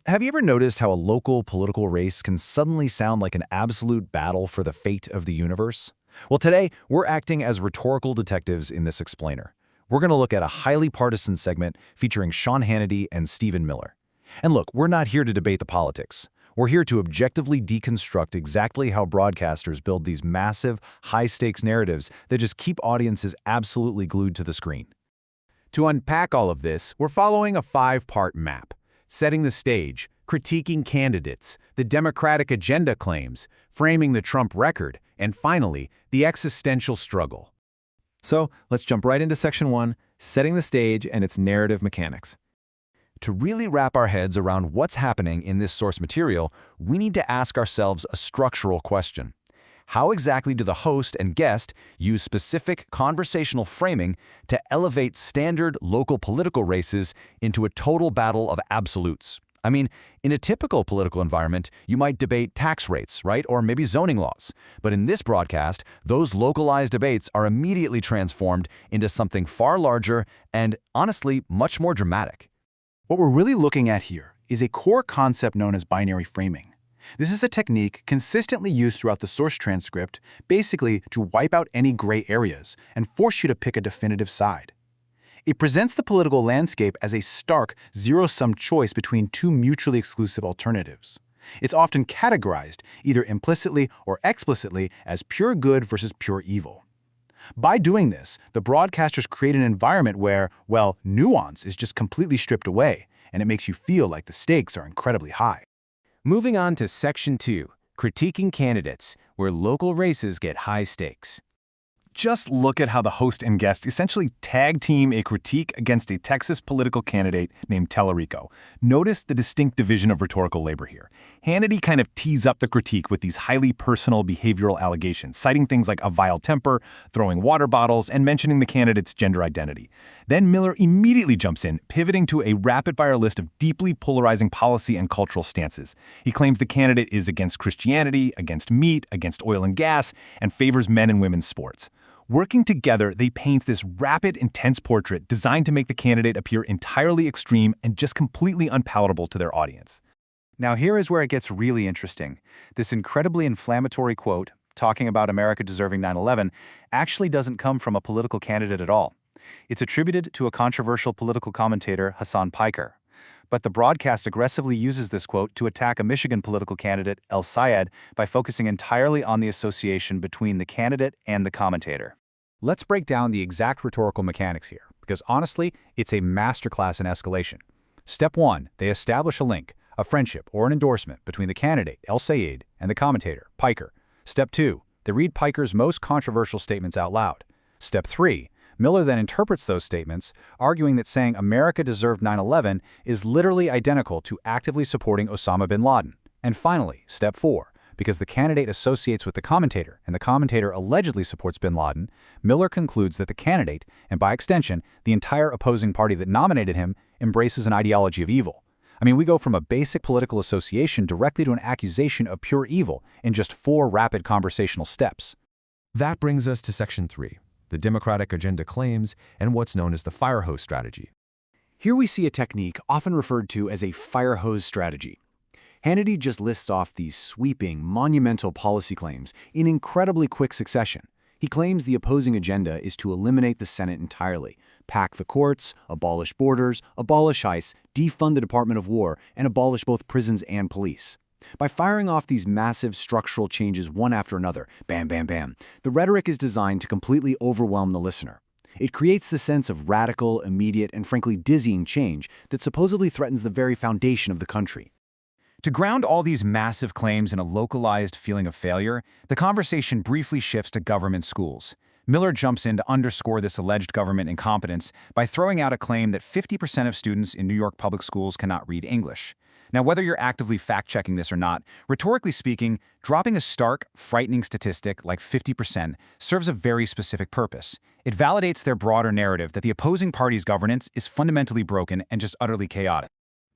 Have you ever noticed how a local political race can suddenly sound like an absolute battle for the fate of the universe? Well, today, we're acting as rhetorical detectives in this explainer. We're going to look at a highly partisan segment featuring Sean Hannity and Stephen Miller. And look, we're not here to debate the politics. We're here to objectively deconstruct exactly how broadcasters build these massive, high-stakes narratives that just keep audiences absolutely glued to the screen. To unpack all of this, we're following a five-part map: setting the stage, critiquing candidates, the Democratic agenda claims, framing the Trump record, and finally, the existential struggle. So let's jump right into Section 1, setting the stage and its narrative mechanics. To really wrap our heads around what's happening in this source material, we need to ask ourselves a structural question. How exactly do the host and guest use specific conversational framing to elevate standard local political races into a total battle of absolutes? I mean, in a typical political environment, you might debate tax rates, right? Or maybe zoning laws. But in this broadcast, those localized debates are immediately transformed into something far larger and, honestly, much more dramatic. What we're really looking at here is a core concept known as binary framing. This is a technique consistently used throughout the source transcript, basically to wipe out any gray areas and force you to pick a definitive side. It presents the political landscape as a stark, zero-sum choice between two mutually exclusive alternatives. It's often categorized, either implicitly or explicitly, as pure good versus pure evil. By doing this, the broadcasters create an environment where, well, nuance is just completely stripped away, and it makes you feel like the stakes are incredibly high. Moving on to Section 2, critiquing candidates, where local races get high stakes. Just look at how the host and guest essentially tag team a critique against a Texas political candidate named Talarico. Notice the distinct division of rhetorical labor here. Hannity kind of tees up the critique with these highly personal behavioral allegations, citing things like a vile temper, throwing water bottles, and mentioning the candidate's gender identity. Then Miller immediately jumps in, pivoting to a rapid-fire list of deeply polarizing policy and cultural stances. He claims the candidate is against Christianity, against meat, against oil and gas, and favors men and women's sports. Working together, they paint this rapid, intense portrait designed to make the candidate appear entirely extreme and just completely unpalatable to their audience. Now here is where it gets really interesting. This incredibly inflammatory quote, talking about America deserving 9/11, actually doesn't come from a political candidate at all. It's attributed to a controversial political commentator, Hasan Piker. But the broadcast aggressively uses this quote to attack a Michigan political candidate, El Sayed, by focusing entirely on the association between the candidate and the commentator. Let's break down the exact rhetorical mechanics here, because honestly, it's a masterclass in escalation. Step 1, they establish a link, a friendship or an endorsement between the candidate, El Sayed, and the commentator, Piker. Step 2, they read Piker's most controversial statements out loud. Step 3, Miller then interprets those statements, arguing that saying America deserved 9/11 is literally identical to actively supporting Osama bin Laden. And finally, Step 4, because the candidate associates with the commentator and the commentator allegedly supports bin Laden, Miller concludes that the candidate, and by extension, the entire opposing party that nominated him, embraces an ideology of evil. I mean, we go from a basic political association directly to an accusation of pure evil in just 4 rapid conversational steps. That brings us to Section 3. The Democratic agenda claims, and what's known as the fire hose strategy. Here we see a technique often referred to as a fire hose strategy. Hannity just lists off these sweeping, monumental policy claims in incredibly quick succession. He claims the opposing agenda is to eliminate the Senate entirely, pack the courts, abolish borders, abolish ICE, defund the Department of War, and abolish both prisons and police. By firing off these massive structural changes one after another, bam, bam, bam, the rhetoric is designed to completely overwhelm the listener. It creates the sense of radical, immediate, and frankly dizzying change that supposedly threatens the very foundation of the country. To ground all these massive claims in a localized feeling of failure, the conversation briefly shifts to government schools. Miller jumps in to underscore this alleged government incompetence by throwing out a claim that 50% of students in New York public schools cannot read English. Now, whether you're actively fact-checking this or not, rhetorically speaking, dropping a stark, frightening statistic like 50% serves a very specific purpose. It validates their broader narrative that the opposing party's governance is fundamentally broken and just utterly chaotic.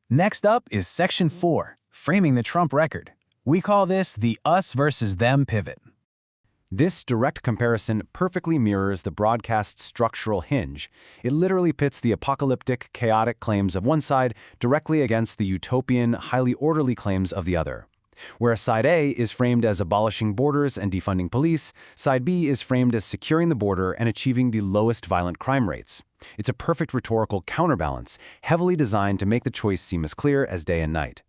Next up is Section 4, framing the Trump record. We call this the us versus them pivot. This direct comparison perfectly mirrors the broadcast's structural hinge. It literally pits the apocalyptic, chaotic claims of one side directly against the utopian, highly orderly claims of the other. Where Side A is framed as abolishing borders and defunding police, Side B is framed as securing the border and achieving the lowest violent crime rates. It's a perfect rhetorical counterbalance, heavily designed to make the choice seem as clear as day and night.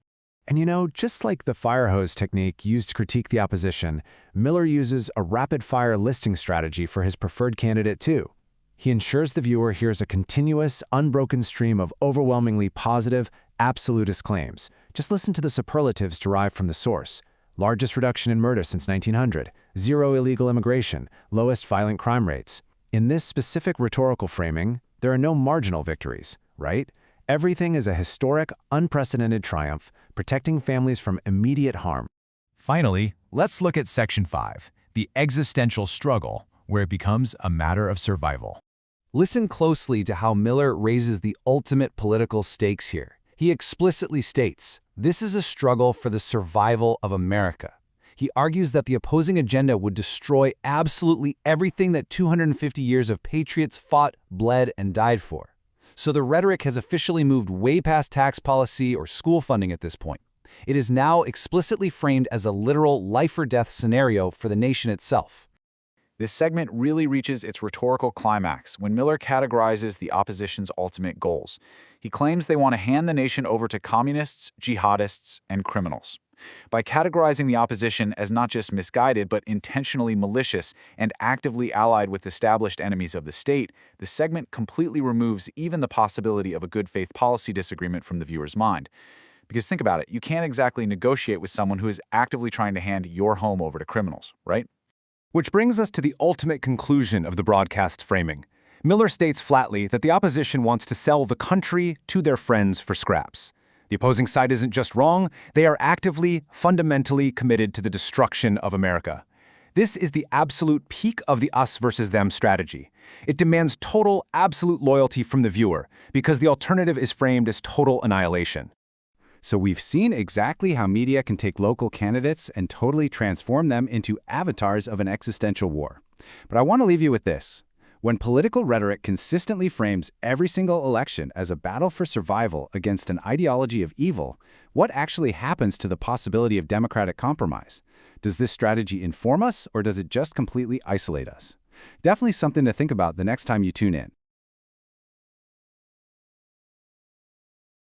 And you know, just like the fire hose technique used to critique the opposition, Miller uses a rapid-fire listing strategy for his preferred candidate too. He ensures the viewer hears a continuous, unbroken stream of overwhelmingly positive, absolutist claims. Just listen to the superlatives derived from the source. Largest reduction in murder since 1900, zero illegal immigration, lowest violent crime rates. In this specific rhetorical framing, there are no marginal victories, right? Everything is a historic, unprecedented triumph, protecting families from immediate harm. Finally, let's look at Section 5, the existential struggle, where it becomes a matter of survival. Listen closely to how Miller raises the ultimate political stakes here. He explicitly states, this is a struggle for the survival of America. He argues that the opposing agenda would destroy absolutely everything that 250 years of patriots fought, bled, and died for. So the rhetoric has officially moved way past tax policy or school funding at this point. It is now explicitly framed as a literal life-or-death scenario for the nation itself. This segment really reaches its rhetorical climax when Miller categorizes the opposition's ultimate goals. He claims they want to hand the nation over to communists, jihadists, and criminals. By categorizing the opposition as not just misguided but intentionally malicious and actively allied with established enemies of the state, the segment completely removes even the possibility of a good faith policy disagreement from the viewer's mind. Because think about it, you can't exactly negotiate with someone who is actively trying to hand your home over to criminals, right? Which brings us to the ultimate conclusion of the broadcast framing. Miller states flatly that the opposition wants to sell the country to their friends for scraps. The opposing side isn't just wrong, they are actively, fundamentally committed to the destruction of America. This is the absolute peak of the us versus them strategy. It demands total, absolute loyalty from the viewer, because the alternative is framed as total annihilation. So we've seen exactly how media can take local candidates and totally transform them into avatars of an existential war. But I want to leave you with this. When political rhetoric consistently frames every single election as a battle for survival against an ideology of evil, what actually happens to the possibility of democratic compromise? Does this strategy inform us, or does it just completely isolate us? Definitely something to think about the next time you tune in.